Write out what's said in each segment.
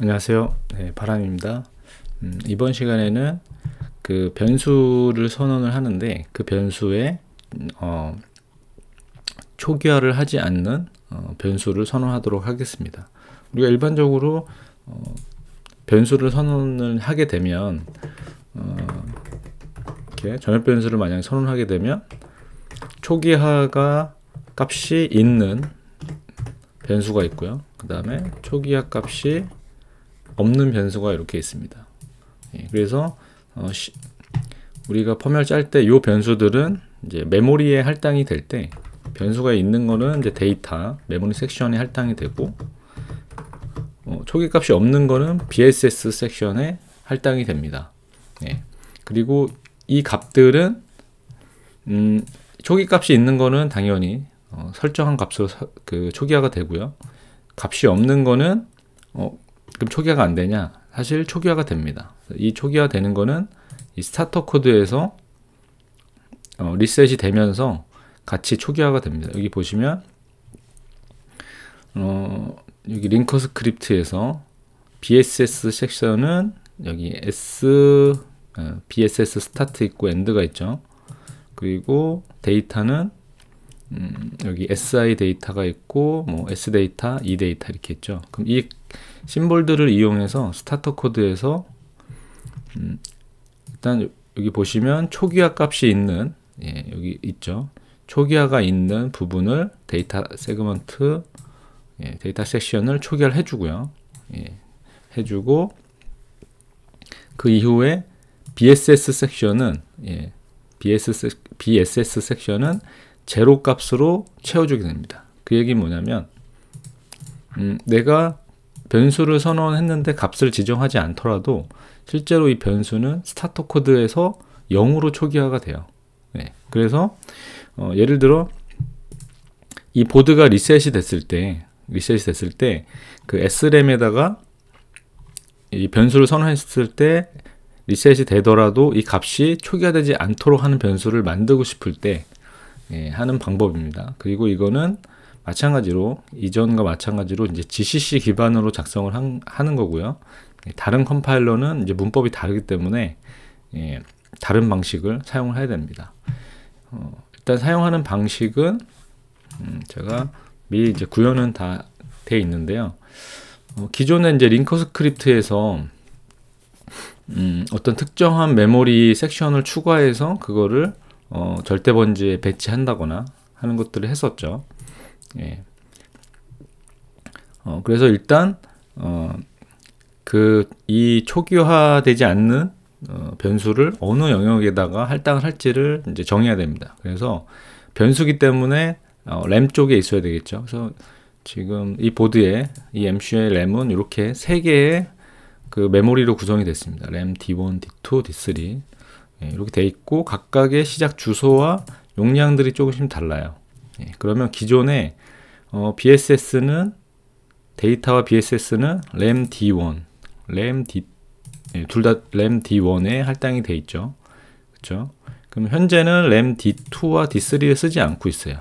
안녕하세요. 네, 바람입니다. 이번 시간에는 그 변수를 선언을 하는데 그 변수에 초기화를 하지 않는 변수를 선언하도록 하겠습니다. 우리가 일반적으로 변수를 선언을 하게 되면 이렇게 전역 변수를 만약에 선언하게 되면 초기화가 값이 있는 변수가 있고요. 그 다음에 초기화 값이 없는 변수가 이렇게 있습니다. 그래서 우리가 펌웨어 짤 때 이 변수들은 이제 메모리에 할당이 될 때 변수가 있는 거는 이제 데이터 메모리 섹션에 할당이 되고 초기 값이 없는 거는 BSS 섹션에 할당이 됩니다. 그리고 이 값들은 초기 값이 있는 거는 당연히 설정한 값으로 그 초기화가 되고요. 값이 없는 거는 그럼 초기화가 안 되냐? 사실 초기화가 됩니다. 이 초기화 되는 거는 이 스타터 코드에서 리셋이 되면서 같이 초기화가 됩니다. 여기 보시면 여기 링커 스크립트에서 BSS 섹션은 여기 BSS 스타트 있고 엔드가 있죠. 그리고 데이터는 여기 SI 데이터가 있고 뭐 S 데이터, E 데이터 이렇게 있죠. 그럼 이 심볼들을 이용해서 스타터 코드에서 일단 여기 보시면 초기화 값이 있는 여기 있죠. 초기화가 있는 부분을 데이터 세그먼트 데이터 섹션을 초기화를 해주고요. 해주고 그 이후에 BSS 섹션은 BSS 섹션은 제로 값으로 채워주게 됩니다. 그 얘기는 뭐냐면 내가 변수를 선언했는데 값을 지정하지 않더라도 실제로 이 변수는 스타터 코드에서 0으로 초기화가 돼요. 그래서 예를 들어 이 보드가 리셋이 됐을 때 그 SRAM에다가 이 변수를 선언했을 때 리셋이 되더라도 이 값이 초기화되지 않도록 하는 변수를 만들고 싶을 때 하는 방법입니다. 그리고 이거는 마찬가지로 이전과 마찬가지로 이제 GCC 기반으로 작성을 하는 거고요. 다른 컴파일러는 이제 문법이 다르기 때문에 다른 방식을 사용을 해야 됩니다. 일단 사용하는 방식은 제가 미리 이제 구현은 다 돼 있는데요. 기존에 이제 링커 스크립트에서 어떤 특정한 메모리 섹션을 추가해서 그거를 절대 번지에 배치한다거나 하는 것들을 했었죠. 그래서 일단 이 초기화되지 않는 변수를 어느 영역에다가 할당을 할지를 이제 정해야 됩니다. 그래서 변수기 때문에 램 쪽에 있어야 되겠죠. 그래서 지금 이 보드에 이 MCU의 램은 이렇게 3개의 그 메모리로 구성이 됐습니다. 램 D1, D2, D3 이렇게 돼 있고 각각의 시작 주소와 용량들이 조금씩 달라요. 그러면 기존에 BSS는 데이터와 BSS는 램 D1, 둘 다 램 D1에 할당이 돼 있죠. 그렇죠? 그럼 현재는 램 D2와 D3를 쓰지 않고 있어요.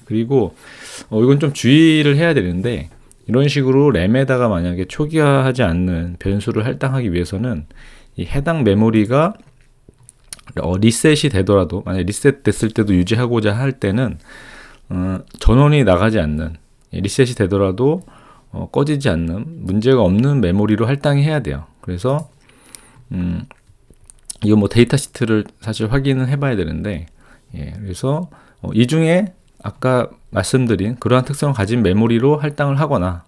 그리고 이건 좀 주의를 해야 되는데 이런 식으로 램에다가 만약에 초기화하지 않는 변수를 할당하기 위해서는 이 해당 메모리가 리셋이 되더라도 만약 리셋 됐을 때도 유지하고자 할 때는 전원이 나가지 않는 리셋이 되더라도 꺼지지 않는 문제가 없는 메모리로 할당이 해야 돼요. 그래서 이거 뭐 데이터 시트를 사실 확인을 해봐야 되는데 그래서 이 중에 아까 말씀드린 그러한 특성을 가진 메모리로 할당을 하거나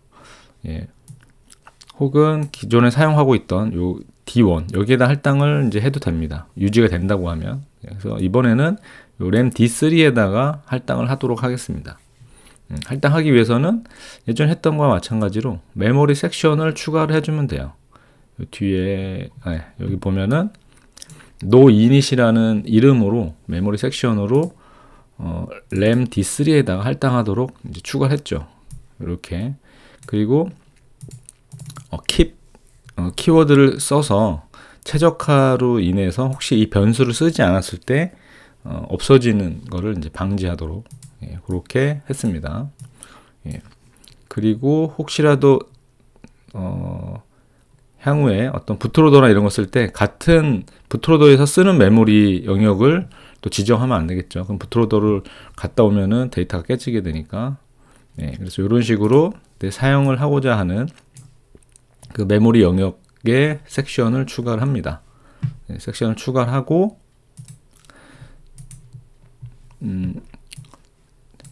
혹은 기존에 사용하고 있던 요 D1 여기에다 할당을 이제 해도 됩니다. 유지가 된다고 하면. 그래서 이번에는 요 램 D3에다가 할당을 하도록 하겠습니다. 할당하기 위해서는 예전 했던 거와 마찬가지로 메모리 섹션을 추가를 해주면 돼요. 요 뒤에 여기 보면은 noinit이라는 이름으로 메모리 섹션으로 램 D3에다가 할당하도록 이제 추가를 했죠. 이렇게. 그리고 키워드를 써서 최적화로 인해서 혹시 이 변수를 쓰지 않았을 때 없어지는 거를 이제 방지하도록 그렇게 했습니다. 그리고 혹시라도 향후에 어떤 부트로더나 이런 거 쓸 때 같은 부트로더에서 쓰는 메모리 영역을 또 지정하면 안 되겠죠. 그럼 부트로더를 갔다 오면은 데이터가 깨지게 되니까. 네, 그래서 이런 식으로 사용을 하고자 하는 그 메모리 영역에 섹션을 추가를 합니다. 네, 섹션을 추가하고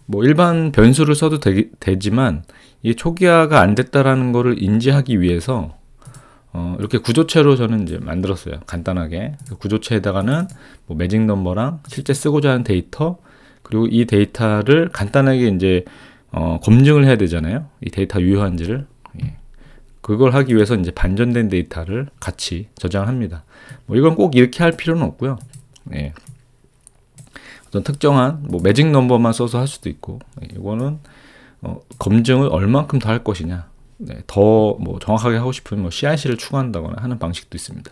뭐 일반 변수를 써도 되지만 이 초기화가 안 됐다라는 거를 인지하기 위해서 이렇게 구조체로 저는 이제 만들었어요. 간단하게 그 구조체에다가는 뭐 매직 넘버랑 실제 쓰고자 하는 데이터, 그리고 이 데이터를 간단하게 이제 검증을 해야 되잖아요. 이 데이터 유효한지를. 예. 그걸 하기 위해서 이제 반전된 데이터를 같이 저장합니다. 뭐 이건 꼭 이렇게 할 필요는 없고요. 예. 어떤 특정한 뭐 매직 넘버만 써서 할 수도 있고, 이거는 검증을 얼만큼 더 할 것이냐, 네, 더 뭐 정확하게 하고 싶으면 뭐 CIC를 추가한다거나 하는 방식도 있습니다.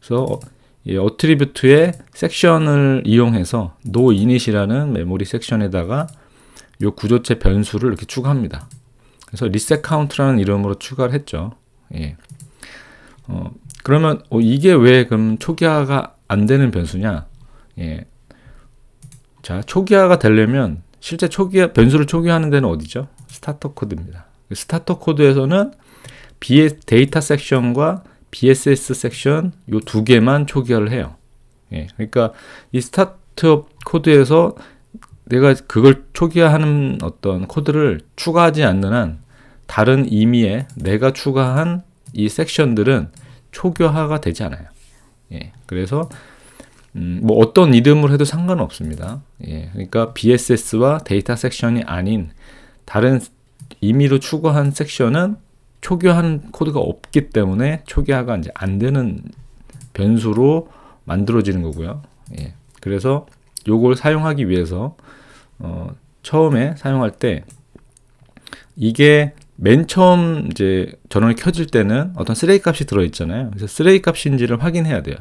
그래서 이 어트리뷰트의 섹션을 이용해서 noinit이라는 메모리 섹션에다가 이 구조체 변수를 이렇게 추가합니다. 그래서 reset count라는 이름으로 추가를 했죠. 예. 그러면 이게 왜 그럼 초기화가 안 되는 변수냐? 예. 자, 초기화가 되려면 실제 변수를 초기화하는 데는 어디죠? 스타터 코드입니다. 스타터 코드에서는 데이터 섹션과 BSS 섹션 요 두 개만 초기화를 해요. 예, 그러니까 이 스타트 코드에서 내가 그걸 초기화하는 어떤 코드를 추가하지 않는 한 다른 임의의 내가 추가한 이 섹션들은 초기화가 되지 않아요. 예, 그래서 뭐 어떤 이름으로 해도 상관없습니다. 예, 그러니까 BSS와 데이터 섹션이 아닌 다른 임의로 추가한 섹션은 초기화한 코드가 없기 때문에 초기화가 이제 안 되는 변수로 만들어지는 거고요. 예, 그래서 요걸 사용하기 위해서 처음에 사용할 때 이게 맨 처음 이제 전원이 켜질 때는 어떤 스레이 값이 들어 있잖아요. 그래서 스레이 값인지를 확인해야 돼요.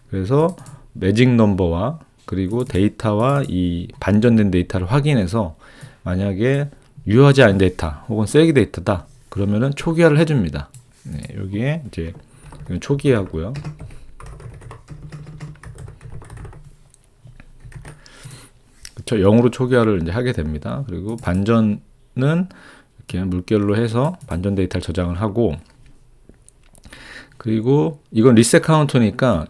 그래서 매직 넘버와 그리고 데이터와 이 반전된 데이터를 확인해서 만약에 유효하지 않은 데이터 혹은 쓰레기 데이터다 그러면은 초기화를 해줍니다. 네, 여기에 이제 초기화고요. 그쵸, 0으로 초기화를 이제 하게 됩니다. 그리고 반전은 이렇게 물결로 해서 반전 데이터를 저장을 하고, 그리고 이건 리셋 카운터니까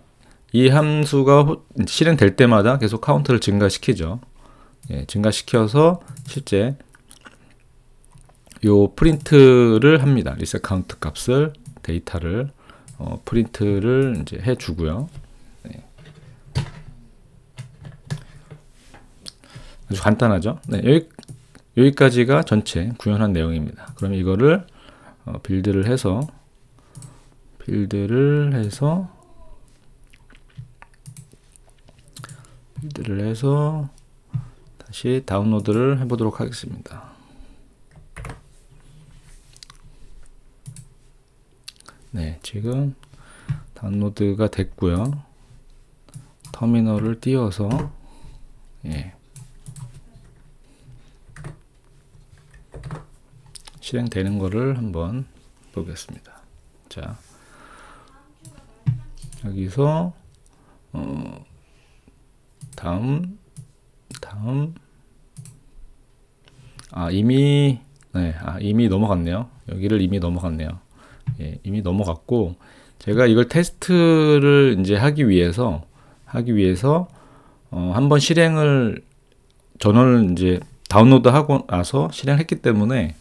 이 함수가 실행될 때마다 계속 카운트를 증가시키죠. 예, 증가시켜서 실제 요 프린트를 합니다. 리셋 카운트 값을 데이터를 프린트를 이제 해주고요. 네. 아주 간단하죠. 네, 여기까지가 전체 구현한 내용입니다. 그럼 이거를 빌드를 해서 다시 다운로드를 해보도록 하겠습니다. 네, 지금 다운로드가 됐고요. 터미널을 띄워서 예, 실행되는 거를 한번 보겠습니다. 자, 여기서 다음 이미 넘어갔네요. 여기를 이미 넘어갔네요. 예, 이미 넘어갔고, 제가 이걸 테스트를 이제 하기 위해서 한번 전원을 이제 다운로드 하고 나서 실행했기 때문에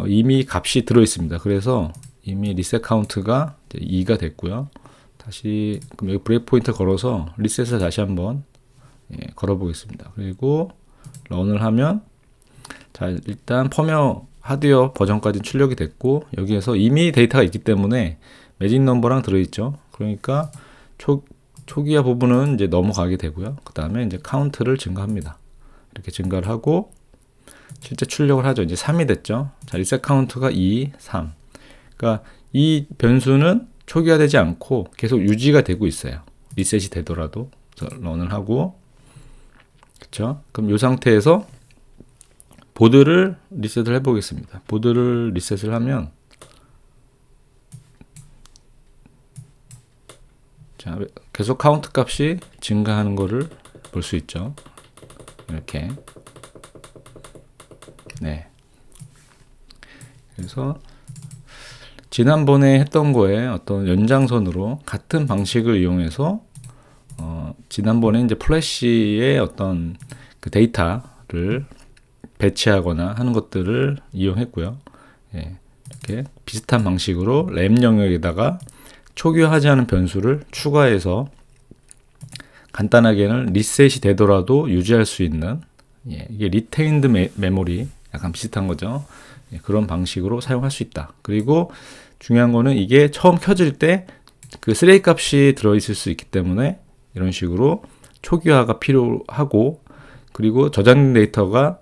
이미 값이 들어 있습니다. 그래서 이미 리셋 카운트가 2가 됐고요. 다시 그럼 여기 브레이크 포인트 걸어서 리셋을 다시 한번 걸어 보겠습니다. 그리고 런을 하면, 자, 일단 펌웨어 하드웨어 버전까지 출력이 됐고, 여기에서 이미 데이터가 있기 때문에 매직 넘버랑 들어있죠. 그러니까 초기화 부분은 이제 넘어가게 되고요. 그 다음에 이제 카운트를 증가합니다. 이렇게 증가를 하고 실제 출력을 하죠. 이제 3이 됐죠. 자, 리셋 카운트가 2, 3. 그러니까 이 변수는 초기화되지 않고 계속 유지가 되고 있어요. 리셋이 되더라도. 그래서 런을 하고, 그렇죠? 그럼 이 상태에서 보드를 리셋을 해보겠습니다. 보드를 리셋을 하면 자, 계속 카운트 값이 증가하는 거를 볼 수 있죠. 이렇게. 네. 그래서 지난번에 했던 거에 어떤 연장선으로 같은 방식을 이용해서 지난번에 이제 플래시의 어떤 그 데이터를 배치하거나 하는 것들을 이용했고요. 예, 이렇게 비슷한 방식으로 램 영역에다가 초기화하지 않은 변수를 추가해서 간단하게는 리셋이 되더라도 유지할 수 있는, 예, 이게 리테인드 메모리 약간 비슷한 거죠. 예, 그런 방식으로 사용할 수 있다. 그리고 중요한 거는 이게 처음 켜질 때 그 쓰레기 값이 들어있을 수 있기 때문에 이런 식으로 초기화가 필요하고, 그리고 저장된 데이터가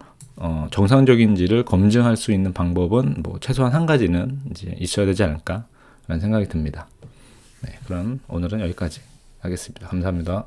정상적인지를 검증할 수 있는 방법은 뭐 최소한 한 가지는 이제 있어야 되지 않을까 라는 생각이 듭니다. 네, 그럼 오늘은 여기까지 하겠습니다. 감사합니다.